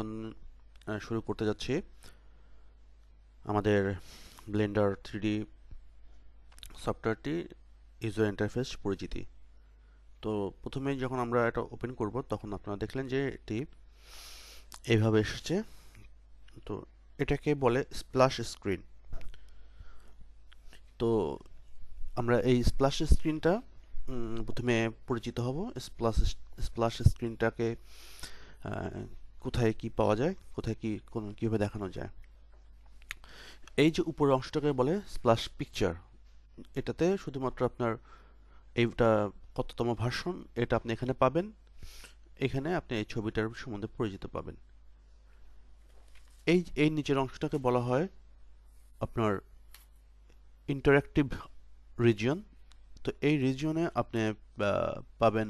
এখন শুরু করতে যাচ্ছি আমাদের ব্লেন্ডার 3D সফটওয়্যারটি ইউজার ইন্টারফেস পরিচিতি। তো প্রথমে যখন আমরা এটা ওপেন করব তখন আপনারা দেখলেন যে এটি এইভাবে এসেছে। তো এটাকে বলে স্প্ল্যাশ স্ক্রিন। তো আমরা এই স্প্ল্যাশ স্ক্রিনটা প্রথমে পরিচিত হব। স্প্ল্যাশ স্ক্রিনটাকে কোথায় কি পাওয়া যায়, কোথায় কি কিভাবে দেখানো যায়। এই যে উপরের অংশটাকে বলে স্প্ল্যাশ পিকচার। এটাতে শুধুমাত্র আপনার এইটা কততম ভার্সন এটা আপনি এখানে পাবেন। এখানে আপনি এই ছবিটার সম্বন্ধে পরিচিত পাবেন। এই নিচের অংশটাকে বলা হয় আপনার ইন্টারঅ্যাক্টিভ রিজিয়ন। তো এই রিজিয়নে আপনি পাবেন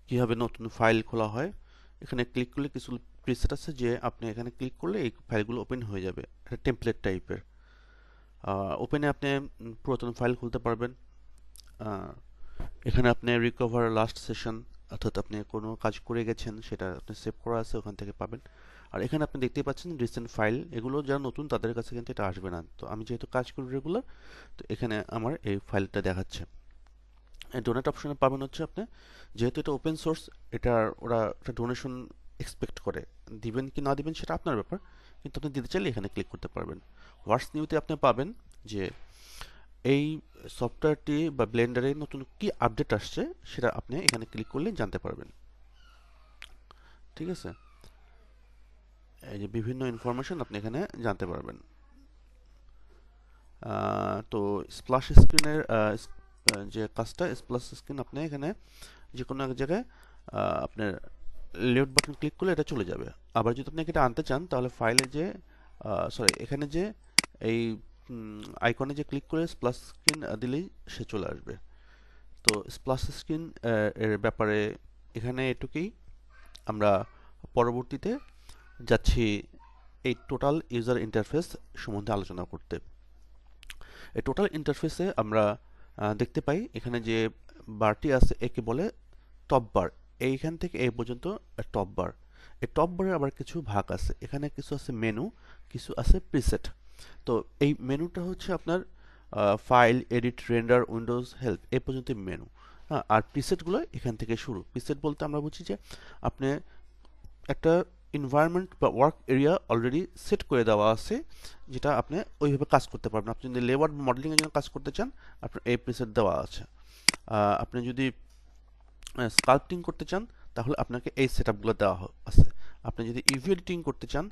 কিভাবে নতুন ফাইল খোলা হয়। এখানে ক্লিক করলে কিছু প্রিসেট আছে যে আপনি এখানে ক্লিক করলে এই ফাইলগুলো ওপেন হয়ে যাবে। এটা টেমপ্লেট টাইপের। ওপেনে আপনি পুরাতন ফাইল খুলতে পারবেন। এখানে আপনি রিকভার লাস্ট সেশন, অর্থাৎ আপনি কোনো কাজ করে গেছেন সেটা আপনি সেভ করা আছে ওখান থেকে পাবেন। আর এখানে আপনি দেখতেই পাচ্ছেন রিসেন্ট ফাইল। এগুলো যারা নতুন তাদের কাছে কিন্তু এটা আসবে না। তো আমি যেহেতু কাজ করি রেগুলার, তো এখানে আমার এই ফাইলটা দেখাচ্ছে। ডোনেট অপশনে পাবেন হচ্ছে আপনি, যেহেতু এটা ওপেন সোর্স, এটার ওরা একটা ডোনেশন এক্সপেক্ট করে। দিবেন কি না দিবেন সেটা আপনার ব্যাপার, কিন্তু আপনি দিতে চাইলে এখানে ক্লিক করতে পারবেন। হোয়াটস নিউতে আপনি পাবেন যে এই সফটওয়্যারটি বা ব্লেন্ডারে নতুন কি আপডেট আসছে সেটা আপনি এখানে ক্লিক করলে জানতে পারবেন। ঠিক আছে, এই যে বিভিন্ন ইনফরমেশন আপনি এখানে জানতে পারবেন। তো স্প্ল্যাশ স্ক্রিনের যে কাজটা, স্প্ল্যাশ স্ক্রিন আপনি এখানে যে কোনো এক জায়গায় আপনার লেফট বাটন ক্লিক করলে এটা চলে যাবে। আবার যদি আপনি এটা আনতে চান তাহলে ফাইলে যে এখানে যে এই আইকনে যে ক্লিক করে স্প্ল্যাশ স্ক্রিন দিলেই সে চলে আসবে। তো স্প্ল্যাশ স্ক্রিন এর ব্যাপারে এখানে এটুকুই। আমরা পরবর্তীতে যাচ্ছি এই টোটাল ইউজার ইন্টারফেস সম্বন্ধে আলোচনা করতে। এই টোটাল ইন্টারফেসে আমরা দেখতে পাই এখানে যে বারটি আছে একে বলে টপ বার। এইখান থেকে এই পর্যন্ত টপ বার। এই টপ বারে আবার কিছু ভাগ আছে। এখানে কিছু আছে মেনু, কিছু আছে প্রিসেট। তো এই মেনুটা হচ্ছে আপনার file, edit, render, Windows, help এই পর্যন্ত মেনু। হ্যাঁ, আর প্রিসেটগুলো এখান থেকে শুরু। প্রিসেট বলতে আমরা বুঝি যে আপনি একটা এনভায়রনমেন্ট বা ওয়ার্ক এরিয়া অলরেডি সেট করে দেওয়া আছে, যেটা আপনি ওইভাবে কাজ করতে পারবেন। আপনি যদি লেআউট মডেলিংয়ের জন্য কাজ করতে চান, আপনার এই প্রিসেট দেওয়া আছে। আপনি যদি স্কাল্পটিং করতে চান তাহলে আপনাকে এই সেটআপগুলো দেওয়া আছে। আপনি যদি ইভি এডিটিং করতে চান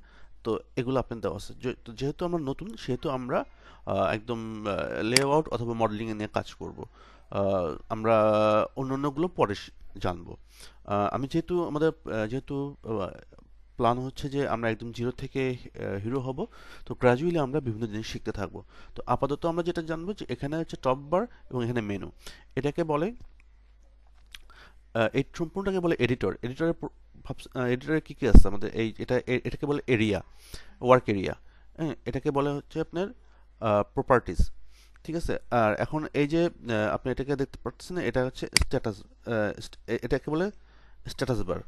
তো এগুলো আপনার দেওয়া আছে। যেহেতু আমরা নতুন সেহেতু আমরা একদম লেআউট অথবা মডেলিং নিয়ে কাজ করব। আমরা অন্যান্যগুলো পরে জানবো। আমি যেহেতু যেহেতু প্ল্যান হচ্ছে যে আমরা একদম জিরো থেকে হিরো হব, তো গ্র্যাজুয়ালি আমরা বিভিন্ন জিনিস শিখতে থাকবো। তো আপাতত আমরা যেটা জানবো যে এখানে হচ্ছে টপ বার এবং এখানে মেনু। এটাকে বলে এই সম্পূর্ণটাকে বলে এডিটর। এডিটরে কি কি আছে আমাদের, এটাকে বলে এরিয়া, ওয়ার্ক এরিয়া। হ্যাঁ, এটাকে বলে হচ্ছে আপনার প্রপার্টিজ। ঠিক আছে, আর এখন এই যে আপনি এটাকে দেখতে পাচ্ছেন, এটা হচ্ছে স্ট্যাটাস। এটাকে বলে স্ট্যাটাস বার।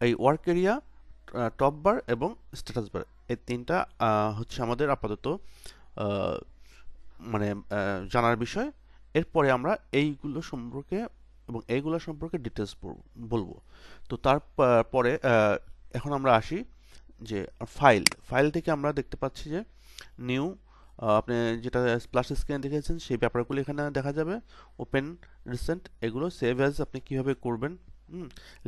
এই ওয়ার্ক এরিয়া, টপ বার এবং স্ট্যাটাস বার, এই তিনটা হচ্ছে আমাদের আপাতত মানে জানার বিষয়। এরপরে আমরা এইগুলো সম্পর্কে ডিটেলস বলবো। তো তারপরে এখন আমরা আসি যে ফাইল থেকে আমরা দেখতে পাচ্ছি যে নিউ, আপনি যেটা স্প্ল্যাশ স্ক্রিনে দেখেছেন সেই ব্যাপারগুলো এখানে দেখা যাবে। ওপেন, রিসেন্ট, এগুলো সেভ অ্যাজ আপনি কিভাবে করবেন।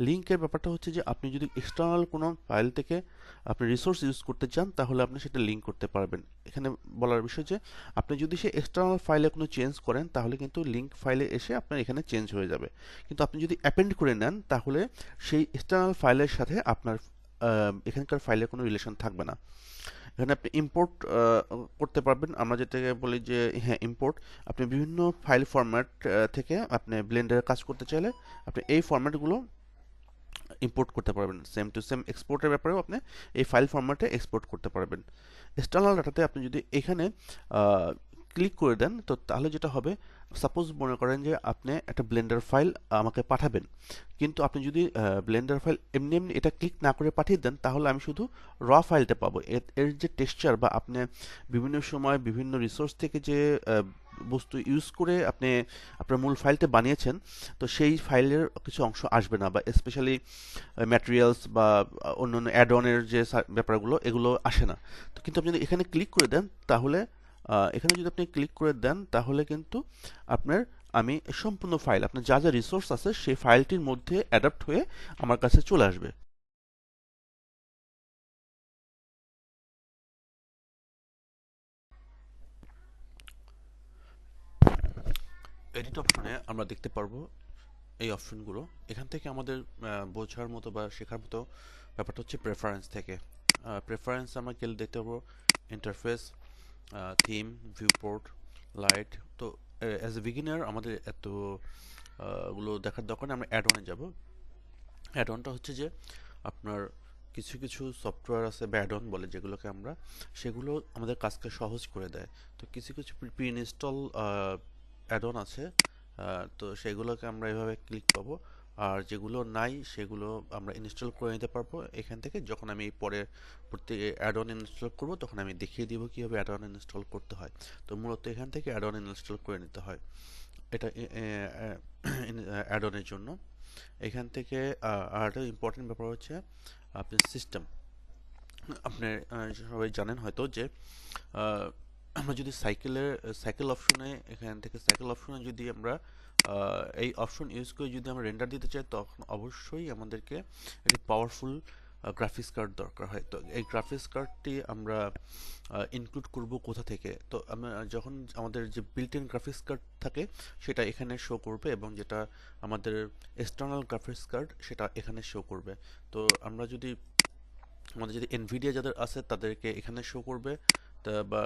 লিঙ্কের ব্যাপারটা হচ্ছে যে আপনি যদি এক্সটার্নাল কোনো ফাইল থেকে আপনি রিসোর্স ইউজ করতে চান তাহলে আপনি সেটা লিঙ্ক করতে পারবেন। এখানে বলার বিষয় যে আপনি যদি সেই এক্সটার্নাল ফাইলে কোনো চেঞ্জ করেন তাহলে কিন্তু লিঙ্ক ফাইলে এসে আপনার এখানে চেঞ্জ হয়ে যাবে। কিন্তু আপনি যদি অ্যাপেন্ড করে নেন তাহলে সেই এক্সটার্নাল ফাইলের সাথে আপনার এখানকার ফাইলের কোনো রিলেশন থাকবে না। এখানে আপনি ইম্পোর্ট করতে পারবেন। আমরা যেটাকে বলি যে হ্যাঁ, ইম্পোর্ট। আপনি বিভিন্ন ফাইল ফরম্যাট থেকে আপনি ব্লেন্ডারে কাজ করতে চাইলে আপনি এই ফরম্যাটগুলো ইম্পোর্ট করতে পারবেন। সেম টু সেম এক্সপোর্টের ব্যাপারেও আপনি এই ফাইল ফরম্যাটে এক্সপোর্ট করতে পারবেন। এক্সটার্নাল ডাটাতে আপনি যদি এখানে ক্লিক করে দেন, তো তাহলে যেটা হবে, সাপোজ মনে করেন যে আপনি একটা ব্লেন্ডার ফাইল আমাকে পাঠাবেন, কিন্তু আপনি যদি ব্লেন্ডার ফাইল এমনি এমনি এটা ক্লিক না করে পাঠিয়ে দেন, তাহলে আমি শুধু র ফাইলটা পাবো। এর যে টেক্সচার বা আপনি বিভিন্ন সময় বিভিন্ন রিসোর্স থেকে যে বস্তু ইউজ করে আপনি আপনার মূল ফাইলটা বানিয়েছেন, তো সেই ফাইলের কিছু অংশ আসবে না, বা স্পেশালি ম্যাটেরিয়ালস বা অন্যান্য অ্যাড অনের যে ব্যাপারগুলো, এগুলো আসে না। তো কিন্তু আপনি যদি এখানে ক্লিক করে দেন, তাহলে এখানে যদি আপনি ক্লিক করে দেন, তাহলে কিন্তু আপনার আমি সম্পূর্ণ ফাইল, আপনার যা যা রিসোর্স আছে সেই ফাইলটির মধ্যে অ্যাডাপ্ট হয়ে আমার কাছে চলে আসবে। এডিট অপশনে আমরা দেখতে পারবো এই অপশনগুলো। এখান থেকে আমাদের বোঝার মতো বা শেখার মতো ব্যাপারটা হচ্ছে প্রেফারেন্স থেকে। প্রেফারেন্স আমরা গেলে দেখতে পাবো ইন্টারফেস, থিম, ভিউপোর্ট, লাইট। তো অ্যাজ এ বিগিনার আমাদের এত গুলো দেখার দরকার নেই, আমরা অ্যাড অনে যাব। অ্যাড অনটা হচ্ছে যে আপনার কিছু কিছু সফটওয়্যার আছে বা অ্যাড অন বলে যেগুলোকে আমরা, সেগুলো আমাদের কাজকে সহজ করে দেয়। তো কিছু কিছু প্রি ইনস্টল অ্যাড অন আছে, তো সেগুলোকে আমরা এভাবে ক্লিক পাবো। আর যেগুলো নাই সেগুলো আমরা ইনস্টল করে নিতে পারবো এখান থেকে। যখন আমি পরে প্রত্যেক অ্যাড অন ইনস্টল করবো, তখন আমি দেখিয়ে দিব কীভাবে অ্যাড অন ইনস্টল করতে হয়। তো মূলত এখান থেকে অ্যাড অন ইনস্টল করে নিতে হয় এটা অ্যাড অনের জন্য। এখান থেকে আর একটা ইম্পর্টেন্ট ব্যাপার হচ্ছে আপনার সিস্টেম। আপনি সবাই জানেন হয়তো যে আহ, আমরা যদি সাইকেল অপশনে, এখান থেকে সাইকেল অপশনে যদি আমরা এই অপশন ইউজ করে যদি আমরা রেন্ডার দিতে চাই, তখন অবশ্যই আমাদেরকে একটি পাওয়ারফুল গ্রাফিক্স কার্ড দরকার হয়। তো এই গ্রাফিক্স কার্ডটি আমরা ইনক্লুড করব কোথা থেকে? তো আমরা যখন আমাদের যে বিল্ট ইন গ্রাফিক্স কার্ড থাকে সেটা এখানে শো করবে, এবং যেটা আমাদের এক্সটার্নাল গ্রাফিক্স কার্ড সেটা এখানে শো করবে। তো আমরা যদি আমাদের যদি এনভিডিয়া যাদের আছে তাদেরকে এখানে শো করবে, তা বা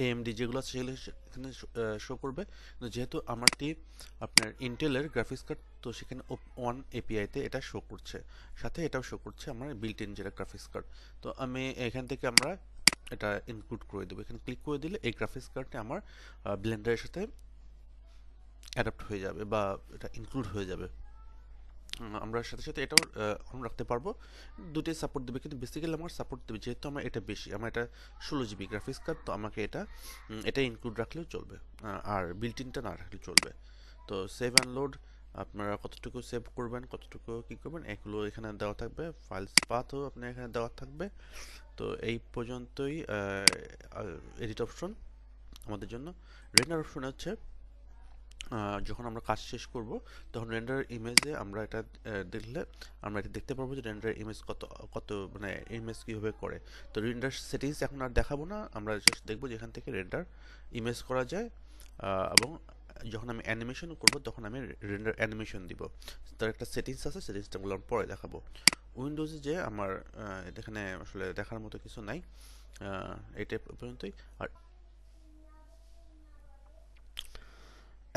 এএমডি যেগুলো আছে সেগুলো এখানে শো করবে। কিন্তু যেহেতু আমারটি আপনার ইন্টেলের গ্রাফিক্স কার্ড, তো সেখানে ওয়ান এপিআইতে এটা শো করছে, সাথে এটাও শো করছে আমার বিল্ট ইন যেটা গ্রাফিক্স কার্ড। তো আমি এখান থেকে আমরা এটা ইনক্লুড করে দেবো। এখানে ক্লিক করে দিলে এই গ্রাফিক্স কার্ডটা আমার ব্লেন্ডারের সাথে অ্যাডাপ্ট হয়ে যাবে বা এটা ইনক্লুড হয়ে যাবে। আমরা সাথে সাথে এটাও অন রাখতে পারবো। দুটোই সাপোর্ট দেবে, কিন্তু বেসিক্যালি আমার সাপোর্ট দেবে যেহেতু আমার এটা বেশি, আমার এটা 16 জিবি গ্রাফিক্স কার্ড, তো আমাকে এটা ইনক্লুড রাখলেও চলবে, আর বিল্ট ইনটা না রাখলেও চলবে। তো সেভ অ্যান্ড লোড, আপনারা কতটুকু সেভ করবেন, কতটুকু কী করবেন, এগুলো এখানে দেওয়া থাকবে। ফাইলস পাথও আপনার এখানে দেওয়া থাকবে। তো এই পর্যন্তই এডিট অপশন আমাদের জন্য। রেন্ডার অপশন হচ্ছে যখন আমরা কাজ শেষ করব, তখন রেন্ডার ইমেজে আমরা এটা দেখলে আমরা এটা দেখতে পারবো যে রেন্ডার ইমেজ কত কত মানে ইমেজ কীভাবে করে। তো রেন্ডার সেটিংস এখন আর দেখাবো না, আমরা জাস্ট দেখবো যেখান থেকে রেন্ডার ইমেজ করা যায়। এবং যখন আমি অ্যানিমেশন করব, তখন আমি রেন্ডার অ্যানিমেশন দিব। তার একটা সেটিংস আছে, সেটিংসটাগুলো আমি পরে দেখাবো। উইন্ডোজে যে আমার এখানে আসলে দেখার মতো কিছু নাই, এইটা পর্যন্তই। আর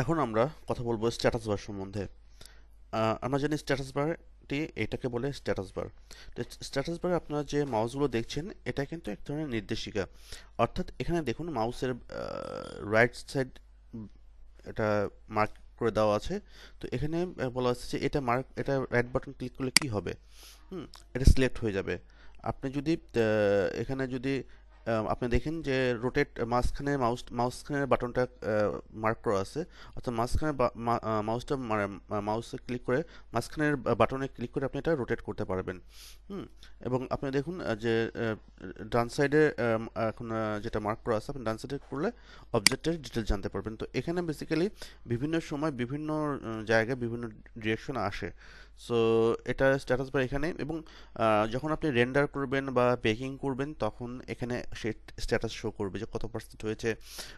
এখন আমরা কথা বলবো স্ট্যাটাস বার সম্বন্ধে। আমরা জানি স্ট্যাটাস বারটি এটাকে বলে স্ট্যাটাস বার। তো স্ট্যাটাস বারে আপনারা যে মাউসগুলো দেখছেন, এটা কিন্তু এক ধরনের নির্দেশিকা। অর্থাৎ এখানে দেখুন মাউসের রাইট সাইড এটা মার্ক করে দেওয়া আছে। তো এখানে বলা আছে যে এটা রাইট বাটন ক্লিক করলে কি হবে? এটা সিলেক্ট হয়ে যাবে। আপনি যদি এখানে যদি আপনি দেখেন যে রোটেট মাঝখানে মাউসখানের বাটনটা মার্ক করা আছে, অর্থাৎ মাঝখানে মাউসটা মাউসে ক্লিক করে মাঝখানের বাটনে ক্লিক করে আপনি এটা রোটেট করতে পারবেন। এবং আপনি দেখুন যে ডান সাইডে এখন যেটা মার্ক করা আছে, আপনি ডান সাইডে করলে অবজেক্টের ডিটেল জানতে পারবেন। তো এখানে বেসিক্যালি বিভিন্ন সময় বিভিন্ন জায়গায় বিভিন্ন ডিরেকশন আসে। সো এটা স্ট্যাটাস বার এখানে। এবং যখন আপনি রেন্ডার করবেন বা বেকিং করবেন, তখন এখানে সে স্ট্যাটাস শো করবে যে কত পার্সেন্ট হয়েছে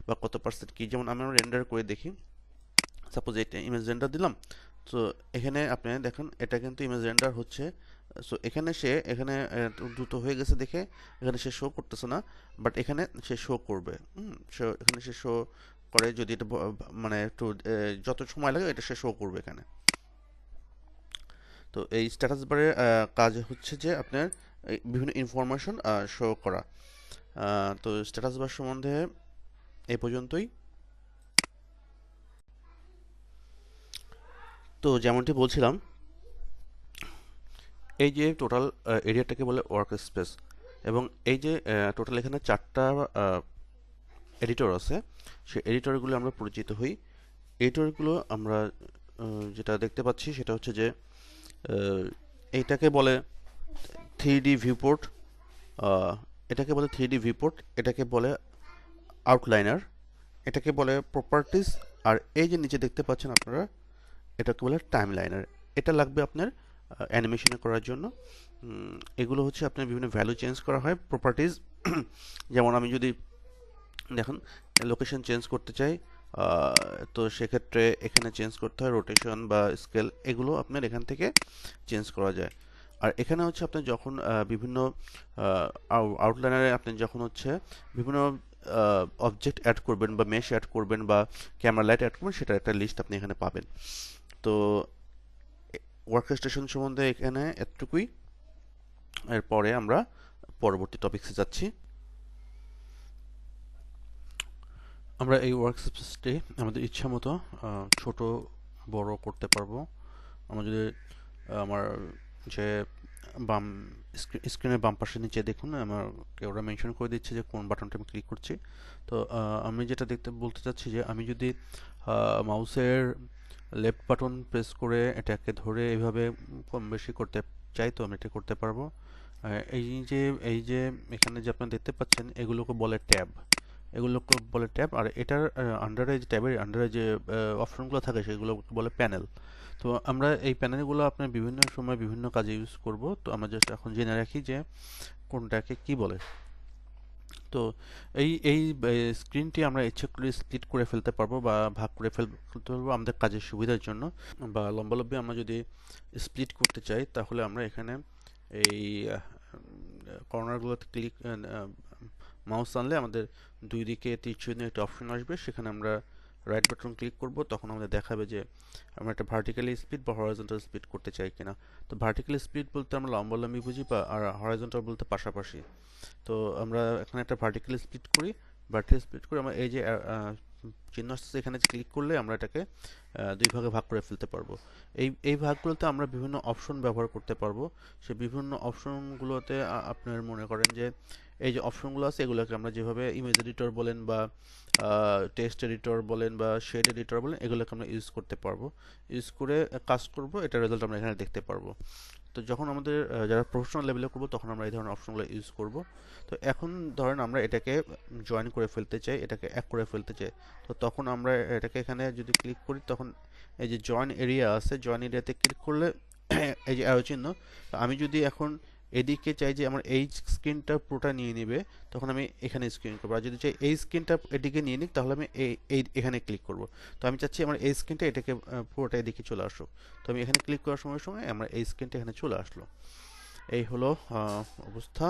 বা কত পার্সেন্ট কি। যেমন আমরা রেন্ডার করে দেখি, সাপোজ এটা ইমেজ রেন্ডার দিলাম। তো এখানে আপনি দেখেন এটা কিন্তু ইমেজ রেন্ডার হচ্ছে। সো এখানে দ্রুত হয়ে গেছে দেখে এখানে সে শো করতেছে না, বাট এখানে সে শো করবে। এখানে সে শো করে যদি এটা মানে একটু যত সময় লাগে এটা সে শো করবে এখানে। তো এই স্ট্যাটাস বারের কাজ হচ্ছে যে আপনার বিভিন্ন ইনফরমেশন শো করা। তো স্ট্যাটাস বার সম্বন্ধে এই পর্যন্তই। তো যেমনটি বলছিলাম, এই যে টোটাল এরিয়াটাকে বলে ওয়ার্ক স্পেস, এবং এই যে টোটাল এখানে 4টা এডিটর আছে, সেই এডিটরগুলো আমরা পরিচিত হই। এডিটরগুলো আমরা যেটা দেখতে পাচ্ছি সেটা হচ্ছে যে এইটাকে বলে 3D ভিউপোর্ট, এটাকে বলে 3D ভিউপোর্ট, এটাকে বলে আউটলাইনার, এটাকে বলে প্রপার্টিজ, আর এই যে নিচে দেখতে পাচ্ছেন আপনারা, এটাকে বলে টাইমলাইনার। এটা লাগবে আপনার অ্যানিমেশনে করার জন্য। এগুলো হচ্ছে আপনার বিভিন্ন ভ্যালু চেঞ্জ করা হয় প্রপার্টিজ। যেমন আমি যদি দেখুন লোকেশন চেঞ্জ করতে চাই, তো সেক্ষেত্রে এখানে চেঞ্জ করতে হয় রোটেশন বা স্কেল, এগুলো আপনার এখান থেকে চেঞ্জ করা যায়। আর এখানে হচ্ছে আপনি যখন বিভিন্ন আউটলাইনারে আপনি যখন হচ্ছে বিভিন্ন অবজেক্ট অ্যাড করবেন বা মেশ অ্যাড করবেন বা ক্যামেরা লাইট অ্যাড করবেন, সেটার একটা লিস্ট আপনি এখানে পাবেন। তো ওয়ার্কস্টেশন সম্বন্ধে এখানে এতটুকুই। এরপরে আমরা পরবর্তী টপিকসে যাচ্ছি। আমরা এই ওয়ার্কস্পেসটি আমাদের ইচ্ছা মতো ছোট বড় করতে পারবো। আমরা যদি আমার যে বাম স্ক্রিনের বাম পাশে নিচে দেখুন, আমাকে ওরা মেনশন করে দিচ্ছে যে কোন বাটনটা আমি ক্লিক করছি। তো আমি যেটা বলতে চাচ্ছি যে আমি যদি মাউসের লেফট বাটন প্রেস করে এটাকে ধরে এইভাবে কম বেশি করতে চাই, তো আমি এটা করতে পারবো। এই যে এই যে এখানে যে আপনারা দেখতে পাচ্ছেন, এগুলোকে বলে ট্যাব, এগুলোকে বলে ট্যাব। আর এটার আন্ডারে যে ট্যাবের আন্ডারে যে অপশনগুলো থাকে সেগুলো বলে প্যানেল। তো আমরা এই প্যানেলগুলো আপনার বিভিন্ন সময় বিভিন্ন কাজে ইউজ করব। তো আমরা জাস্ট এখন জেনে রাখি যে কোনটাকে কি বলে। তো এই এই স্ক্রিনটি আমরা ইচ্ছে করে স্প্লিট করে ফেলতে পারবো বা ভাগ করে ফেলতে পারবো আমাদের কাজের সুবিধার জন্য। বা লম্বালম্বি আমরা যদি স্প্লিট করতে চাই, তাহলে আমরা এখানে এই কর্নারগুলোতে মাউস আনলে আমাদের দুই দিকে তীরচিহ্নের একটা অপশন আসবে, সেখানে আমরা রাইট বাটন ক্লিক করব, তখন আমাদের দেখাবে যে আমরা একটা ভার্টিক্যালি স্পিড বা হরাইজন্টাল স্পিড করতে চাই কিনা। তো ভার্টিক্যালি স্পিড বলতে আমরা লম্বালম্বি বুঝি, বা আর হরাইজন্টাল বলতে পাশাপাশি। তো আমরা এখানে একটা ভার্টিক্যালি স্প্লিট করি, ভার্টিক্যালি স্প্লিট করে আমরা এই যে চিহ্ন আসছে এখানে ক্লিক করলে আমরা এটাকে দুই ভাগে ভাগ করে ফেলতে পারবো। এই ভাগগুলোতে আমরা বিভিন্ন অপশন ব্যবহার করতে পারবো। সেই বিভিন্ন অপশনগুলোতে আপনার মনে করেন যে এই যে অপশনগুলো আছে, এগুলোকে আমরা যেভাবে ইমেজ এডিটর বলেন বা টেক্সট এডিটর বলেন বা শেড এডিটর বলেন, এগুলোকে আমরা ইউজ করতে পারবো। ইউজ করে কাজ করব, এটার রেজাল্ট আমরা এখানে দেখতে পারবো। তো যখন আমাদের যারা প্রফেশনাল লেভেলে করবো, তখন আমরা এই ধরনের অপশনগুলো ইউজ করব। তো এখন ধরেন আমরা এটাকে জয়েন করে ফেলতে চাই, এটাকে এক করে ফেলতে চাই। তো তখন আমরা এটাকে এখানে যদি ক্লিক করি, তখন এই যে জয়েন এরিয়া আছে, জয়েন এরিয়াতে ক্লিক করলে এই যে অ্যারো চিহ্ন, তো আমি যদি এখন এদিকে চাই যে আমার এই স্ক্রিনটা পুরোটা নিয়ে নেবে, তখন আমি এখানে স্ক্রিন করবো। আর যদি চাই এই স্ক্রিনটা এদিকে নিয়ে নিক, তাহলে আমি এই এখানে ক্লিক করব। তো আমি চাচ্ছি আমার এই স্ক্রিনটা এটাকে পুরোটা এদিকে চলে আসুক। তো আমি এখানে ক্লিক করার সময় সময় আমার এই স্ক্রিনটা এখানে চলে আসলো। এই হলো অবস্থা।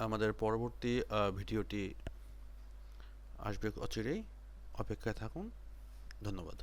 আমাদের পরবর্তী ভিডিওটি আসবে অচিরেই, অপেক্ষায় থাকুন। ধন্যবাদ।